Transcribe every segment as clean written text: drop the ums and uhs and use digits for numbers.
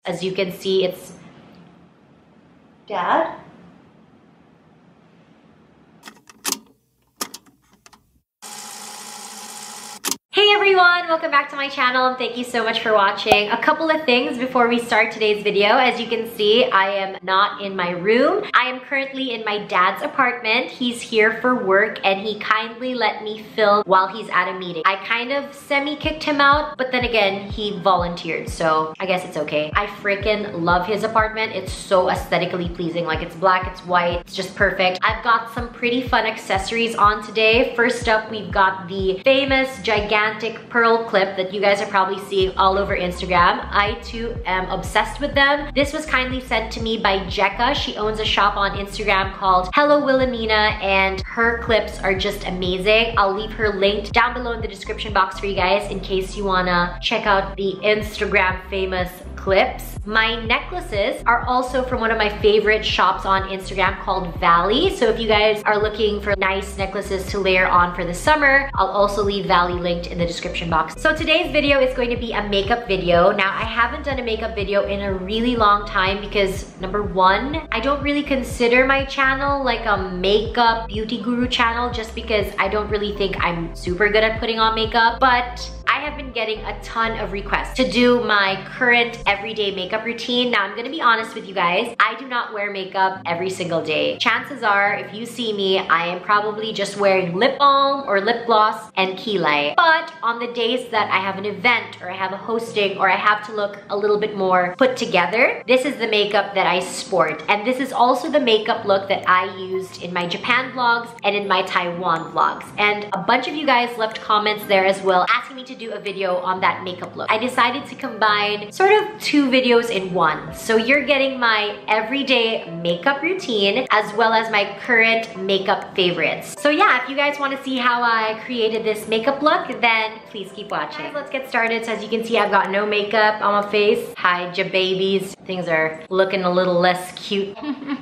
As you can see, it's Dad. Hey everyone, welcome back to my channel and thank you so much for watching. A couple of things before we start today's video. As you can see, I am not in my room. I am currently in my dad's apartment. He's here for work and he kindly let me film while he's at a meeting. I kind of semi-kicked him out, but then again, he volunteered, so I guess it's okay. I freaking love his apartment. It's so aesthetically pleasing. Like, it's black, it's white, it's just perfect. I've got some pretty fun accessories on today. First up, we've got the famous gigantic pearl clip that you guys are probably seeing all over Instagram. I too am obsessed with them. This was kindly sent to me by Jekka. She owns a shop on Instagram called Hello Wilhelmina and her clips are just amazing. I'll leave her linked down below in the description box for you guys in case you wanna check out the Instagram famous clips. My necklaces are also from one of my favorite shops on Instagram called Valley. So if you guys are looking for nice necklaces to layer on for the summer, I'll also leave Valley linked in the description box. So today's video is going to be a makeup video. Now, I haven't done a makeup video in a really long time because number one, I don't really consider my channel like a makeup beauty guru channel just because I don't really think I'm super good at putting on makeup, but I have been getting a ton of requests to do my current everyday makeup routine. Now, I'm gonna be honest with you guys, I do not wear makeup every single day. Chances are, if you see me, I am probably just wearing lip balm or lip gloss and key light. But on the days that I have an event or I have a hosting or I have to look a little bit more put together, this is the makeup that I sport. And this is also the makeup look that I used in my Japan vlogs and in my Taiwan vlogs. And a bunch of you guys left comments there as well asking me to do a video on that makeup look. I decided to combine sort of two videos in one. So you're getting my everyday makeup routine as well as my current makeup favorites. So yeah, if you guys want to see how I created this makeup look, then please keep watching. Guys, let's get started. So as you can see, I've got no makeup on my face. Hi, ja babies. Things are looking a little less cute.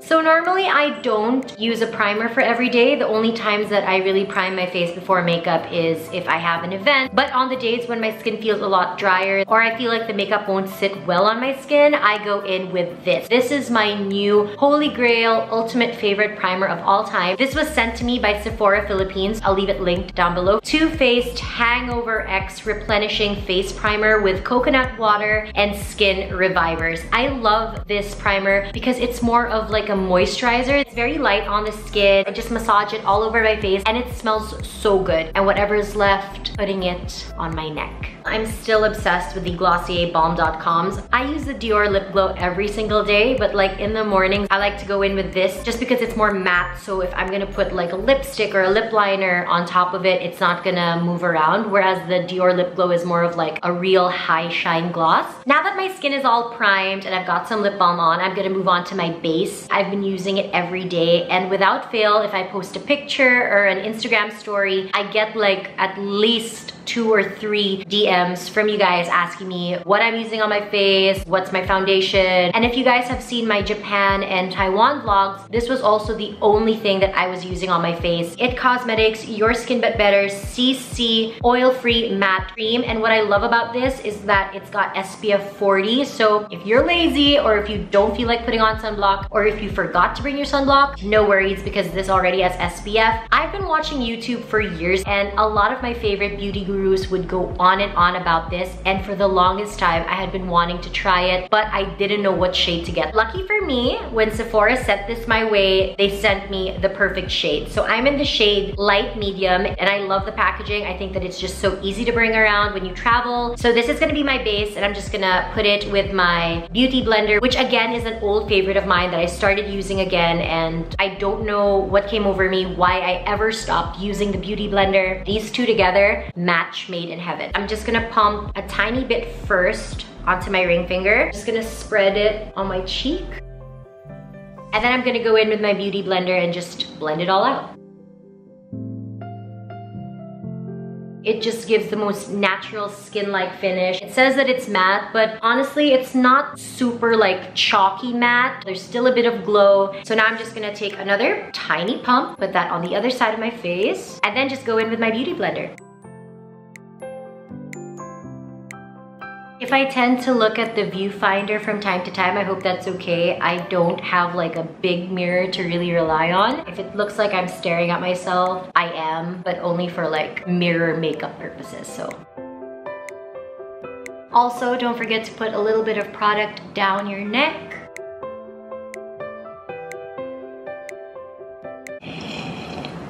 So normally I don't use a primer for every day. The only times that I really prime my face before makeup is if I have an event. But on the days when my skin feels a lot drier or I feel like the makeup won't sit well on my skin, I go in with this. This is my new holy grail ultimate favorite primer of all time. This was sent to me by Sephora Philippines. I'll leave it linked down below. Too Faced Hangover X Replenishing Face Primer with coconut water and skin revivers. I love this primer because it's more of like a moisturizer. It's very light on the skin. I just massage it all over my face and it smells so good. And whatever is left, putting it on my neck. I'm still obsessed with the Glossier Balm.coms. I use the Dior lip glow every single day, but like in the mornings, I like to go in with this just because it's more matte. So if I'm gonna put like a lipstick or a lip liner on top of it, it's not gonna move around. Whereas the Dior lip glow is more of like a real high shine gloss. Now that my skin is all primed and I've got some lip balm on, I'm gonna move on to my base. I've been using it every day and without fail, if I post a picture or an Instagram story, I get like at least 2 or 3 DMs from you guys asking me what I'm using on my face, what's my foundation. And if you guys have seen my Japan and Taiwan vlogs, this was also the only thing that I was using on my face. It Cosmetics Your Skin But Better CC Oil-Free Matte Cream. And what I love about this is that it's got SPF 40. So if you're lazy or if you don't feel like putting on sunblock or if you forgot to bring your sunblock, no worries because this already has SPF. I've been watching YouTube for years and a lot of my favorite beauty gurus would go on and on about this, and for the longest time I had been wanting to try it, but I didn't know what shade to get. Lucky for me, when Sephora sent this my way, they sent me the perfect shade. So I'm in the shade light medium and I love the packaging. I think that it's just so easy to bring around when you travel. So this is gonna be my base and I'm just gonna put it with my beauty blender, which again is an old favorite of mine that I started using again, and I don't know what came over me, why I ever stopped using the beauty blender. These two together, match made in heaven. I'm just gonna pump a tiny bit first onto my ring finger. Just gonna spread it on my cheek. And then I'm gonna go in with my beauty blender and just blend it all out. It just gives the most natural skin-like finish. It says that it's matte, but honestly, it's not super like chalky matte. There's still a bit of glow. So now I'm just gonna take another tiny pump, put that on the other side of my face, and then just go in with my beauty blender. If I tend to look at the viewfinder from time to time, I hope that's okay. I don't have like a big mirror to really rely on. If it looks like I'm staring at myself, I am, but only for like mirror makeup purposes, so. Also, don't forget to put a little bit of product down your neck.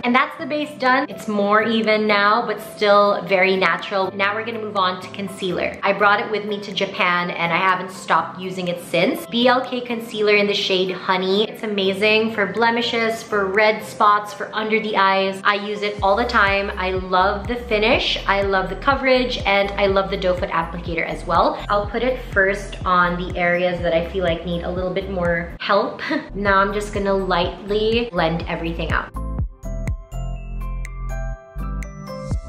And that's the base done. It's more even now, but still very natural. Now we're gonna move on to concealer. I brought it with me to Japan and I haven't stopped using it since. BLK concealer in the shade Honey. It's amazing for blemishes, for red spots, for under the eyes. I use it all the time. I love the finish, I love the coverage, and I love the doe foot applicator as well. I'll put it first on the areas that I feel like need a little bit more help. Now I'm just gonna lightly blend everything out.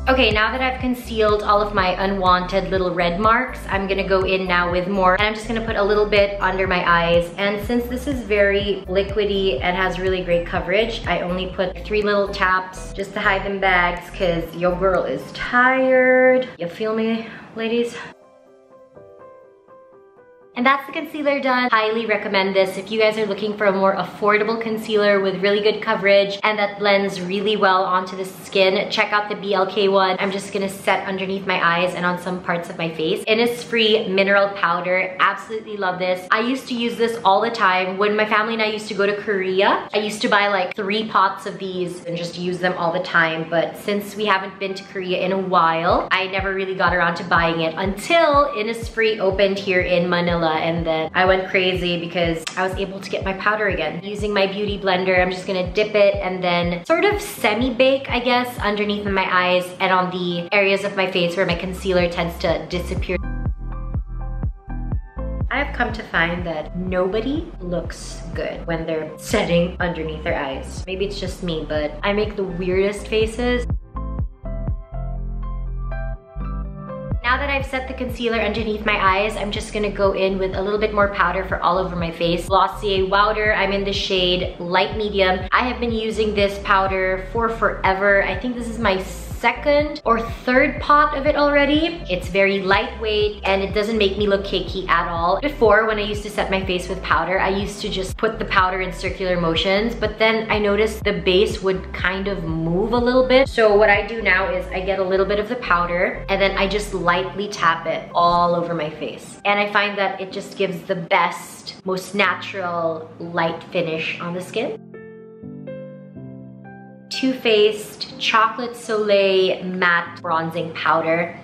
Okay, now that I've concealed all of my unwanted little red marks, I'm gonna go in now with more, and I'm just gonna put a little bit under my eyes. And since this is very liquidy and has really great coverage, I only put 3 little taps just to hide them bags, cause your girl is tired. You feel me, ladies? And that's the concealer done. Highly recommend this if you guys are looking for a more affordable concealer with really good coverage and that blends really well onto the skin. Check out the BLK one. I'm just gonna set underneath my eyes and on some parts of my face. Innisfree mineral powder. Absolutely love this. I used to use this all the time. When my family and I used to go to Korea, I used to buy like 3 pots of these and just use them all the time. But since we haven't been to Korea in a while, I never really got around to buying it until Innisfree opened here in Manila. And then I went crazy because I was able to get my powder again. Using my beauty blender, I'm just gonna dip it and then sort of semi-bake, I guess, underneath my eyes and on the areas of my face where my concealer tends to disappear. I have come to find that nobody looks good when they're setting underneath their eyes. Maybe it's just me, but I make the weirdest faces. Now that I've set the concealer underneath my eyes, I'm just gonna go in with a little bit more powder for all over my face. Glossier Powder, I'm in the shade Light Medium. I have been using this powder for forever. I think this is my 2nd or 3rd pot of it already. It's very lightweight and it doesn't make me look cakey at all. Before, when I used to set my face with powder, I used to just put the powder in circular motions, but then I noticed the base would kind of move a little bit. So what I do now is I get a little bit of the powder and then I just lightly tap it all over my face. And I find that it just gives the best, most natural light finish on the skin. Too Faced Chocolate Soleil Matte Bronzing Powder.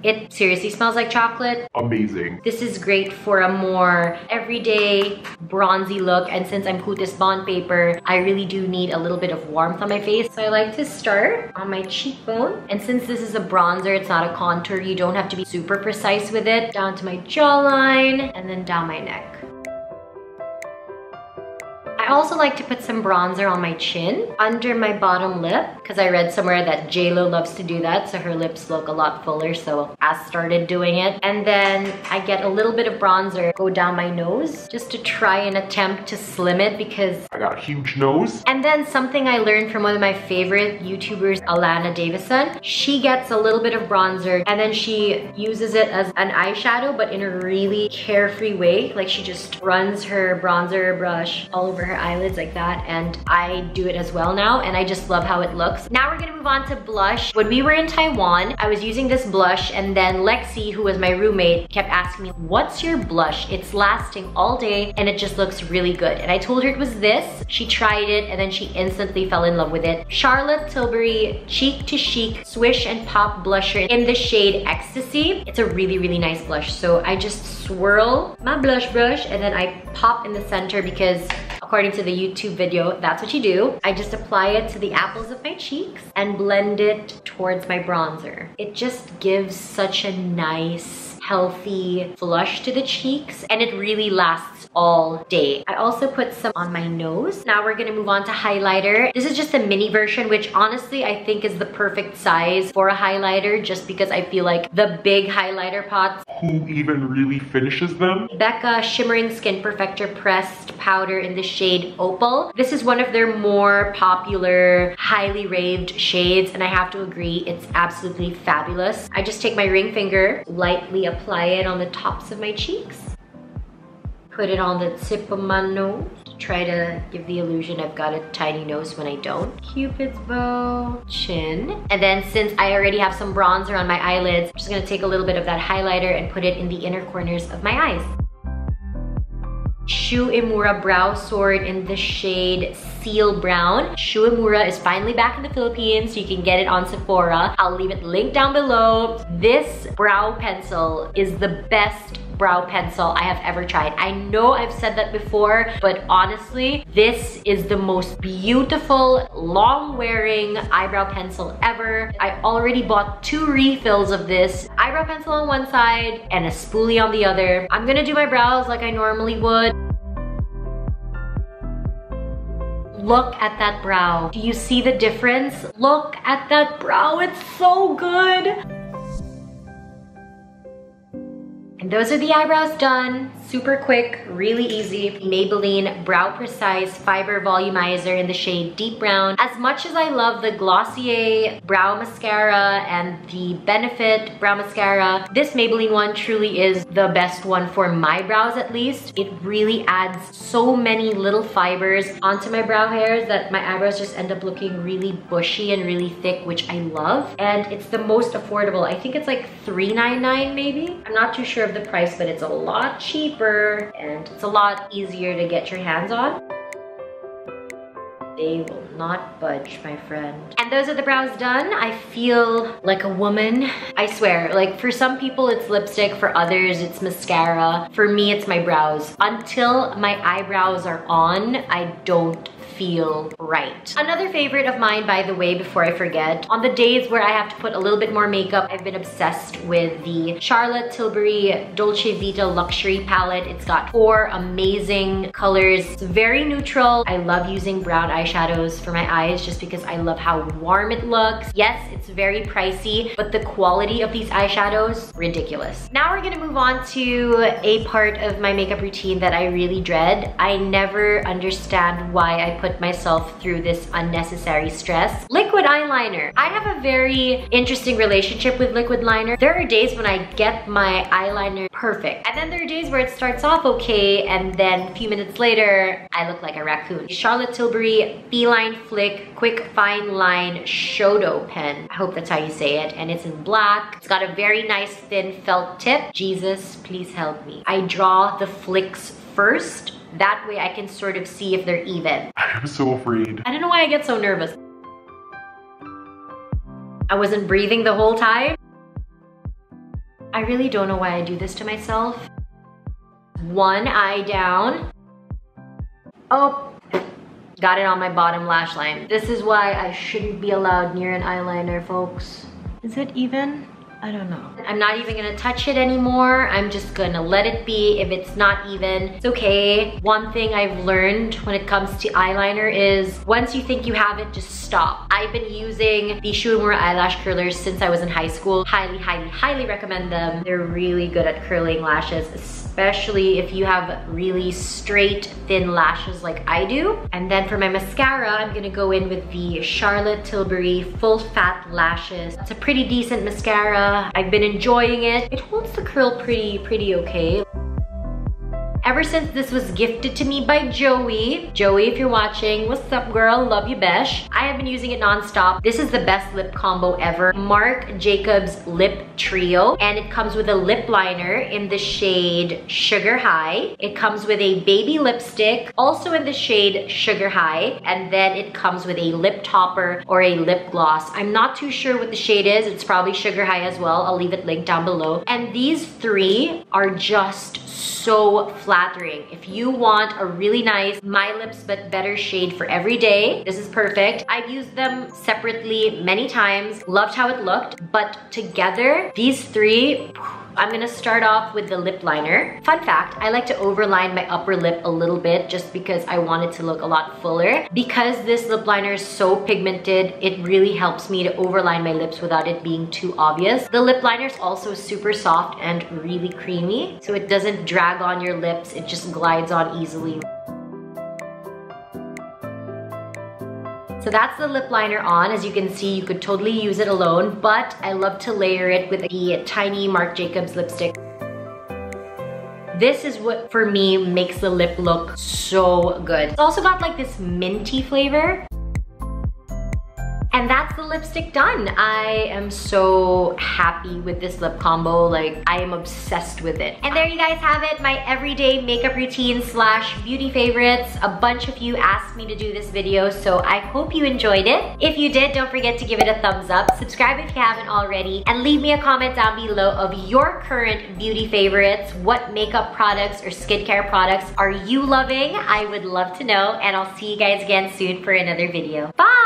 It seriously smells like chocolate. Amazing. This is great for a more everyday bronzy look, and since I'm Kutis Bond Paper, I really do need a little bit of warmth on my face. So I like to start on my cheekbone. And since this is a bronzer, it's not a contour, you don't have to be super precise with it. Down to my jawline and then down my neck. I also like to put some bronzer on my chin, under my bottom lip, because I read somewhere that JLo loves to do that, so her lips look a lot fuller, so I started doing it. And then I get a little bit of bronzer, go down my nose, just to try and attempt to slim it because I got a huge nose. And then something I learned from one of my favorite YouTubers, Alana Davison. She gets a little bit of bronzer and then she uses it as an eyeshadow, but in a really carefree way. Like she just runs her bronzer brush all over her eyelids like that, and I do it as well now, and I just love how it looks. Now we're gonna move on to blush. When we were in Taiwan, I was using this blush, and then Lexi, who was my roommate, kept asking me, what's your blush? It's lasting all day and it just looks really good. And I told her it was this. She tried it and then she instantly fell in love with it. Charlotte Tilbury Cheek to Chic Swish and Pop Blusher in the shade Ecstasy. It's a really, really nice blush. So I just swirl my blush brush and then I pop in the center because according to the YouTube video, that's what you do. I just apply it to the apples of my cheeks and blend it towards my bronzer. It just gives such a nice, healthy flush to the cheeks, and it really lasts all day. I also put some on my nose. Now we're gonna move on to highlighter. This is just a mini version, which honestly I think is the perfect size for a highlighter, just because I feel like the big highlighter pots. Who even really finishes them? Becca Shimmering Skin Perfector Pressed Powder in the shade Opal. This is one of their more popular, highly raved shades, and I have to agree, it's absolutely fabulous. I just take my ring finger, lightly apply apply it on the tops of my cheeks. Put it on the tip of my nose. Try to give the illusion I've got a tiny nose when I don't. Cupid's bow, chin. And then since I already have some bronzer on my eyelids, I'm just gonna take a little bit of that highlighter and put it in the inner corners of my eyes. Shu Uemura Brow Sword in the shade Seal Brown. Shu Uemura is finally back in the Philippines, so you can get it on Sephora. I'll leave it linked down below. This brow pencil is the best brow pencil I have ever tried. I know I've said that before, but honestly, this is the most beautiful, long-wearing eyebrow pencil ever. I already bought 2 refills of this. Eyebrow pencil on one side and a spoolie on the other. I'm gonna do my brows like I normally would. Look at that brow. Do you see the difference? Look at that brow, it's so good. And those are the eyebrows done. Super quick, really easy. Maybelline Brow Precise Fiber Volumizer in the shade Deep Brown. As much as I love the Glossier Brow Mascara and the Benefit Brow Mascara, this Maybelline one truly is the best one for my brows at least. It really adds so many little fibers onto my brow hairs that my eyebrows just end up looking really bushy and really thick, which I love. And it's the most affordable. I think it's like $3.99 maybe. I'm not too sure of the price, but it's a lot cheaper and it's a lot easier to get your hands on. They will not budge, my friend. And those are the brows done. I feel like a woman. I swear, like for some people it's lipstick, for others it's mascara. For me, it's my brows. Until my eyebrows are on, I don't feel right. Another favorite of mine, by the way, before I forget, on the days where I have to put a little bit more makeup, I've been obsessed with the Charlotte Tilbury Dolce Vita Luxury Palette. It's got 4 amazing colors. It's very neutral. I love using brown eyeshadows for my eyes just because I love how warm it looks. Yes, it's very pricey, but the quality of these eyeshadows, ridiculous. Now we're gonna move on to a part of my makeup routine that I really dread. I never understand why I put myself through this unnecessary stress. Liquid eyeliner. I have a very interesting relationship with liquid liner. There are days when I get my eyeliner perfect, and then there are days where it starts off okay, and then a few minutes later, I look like a raccoon. Charlotte Tilbury Feline Flick Quick Fine Line Shodo pen. I hope that's how you say it, and it's in black. It's got a very nice thin felt tip. Jesus, please help me. I draw the flicks first. That way I can sort of see if they're even. I'm so afraid. I don't know why I get so nervous. I wasn't breathing the whole time. I really don't know why I do this to myself. One eye down. Oh, got it on my bottom lash line. This is why I shouldn't be allowed near an eyeliner, folks. Is it even? I don't know. I'm not even gonna touch it anymore. I'm just gonna let it be. If it's not even, it's okay. One thing I've learned when it comes to eyeliner is once you think you have it, just stop. I've been using the Shu Uemura eyelash curlers since I was in high school. Highly, highly, highly recommend them. They're really good at curling lashes, especially if you have really straight, thin lashes like I do. And then for my mascara, I'm gonna go in with the Charlotte Tilbury Full Fat Lashes. It's a pretty decent mascara. I've been enjoying it. It holds the curl pretty okay. Ever since this was gifted to me by Joey. Joey, if you're watching, what's up girl? Love you besh. I have been using it non-stop. This is the best lip combo ever. Marc Jacobs Lip Trio. And it comes with a lip liner in the shade Sugar High. It comes with a baby lipstick, also in the shade Sugar High. And then it comes with a lip topper or a lip gloss. I'm not too sure what the shade is. It's probably Sugar High as well. I'll leave it linked down below. And these 3 are just so flattering. If you want a really nice My Lips But Better shade for every day, this is perfect. I've used them separately many times, loved how it looked, but together, these 3, I'm gonna start off with the lip liner. Fun fact, I like to overline my upper lip a little bit just because I want it to look a lot fuller. Because this lip liner is so pigmented, it really helps me to overline my lips without it being too obvious. The lip liner is also super soft and really creamy, so it doesn't drag on your lips, it just glides on easily. So that's the lip liner on. As you can see, you could totally use it alone, but I love to layer it with the tiny Marc Jacobs lipstick. this is what for me makes the lip look so good. It's also got like this minty flavor. And that's the lipstick done. I am so happy with this lip combo. Like, I am obsessed with it. And there you guys have it, my everyday makeup routine / beauty favorites. A bunch of you asked me to do this video, so I hope you enjoyed it. If you did, don't forget to give it a thumbs up. Subscribe if you haven't already. And leave me a comment down below of your current beauty favorites. What makeup products or skincare products are you loving? I would love to know. And I'll see you guys again soon for another video. Bye!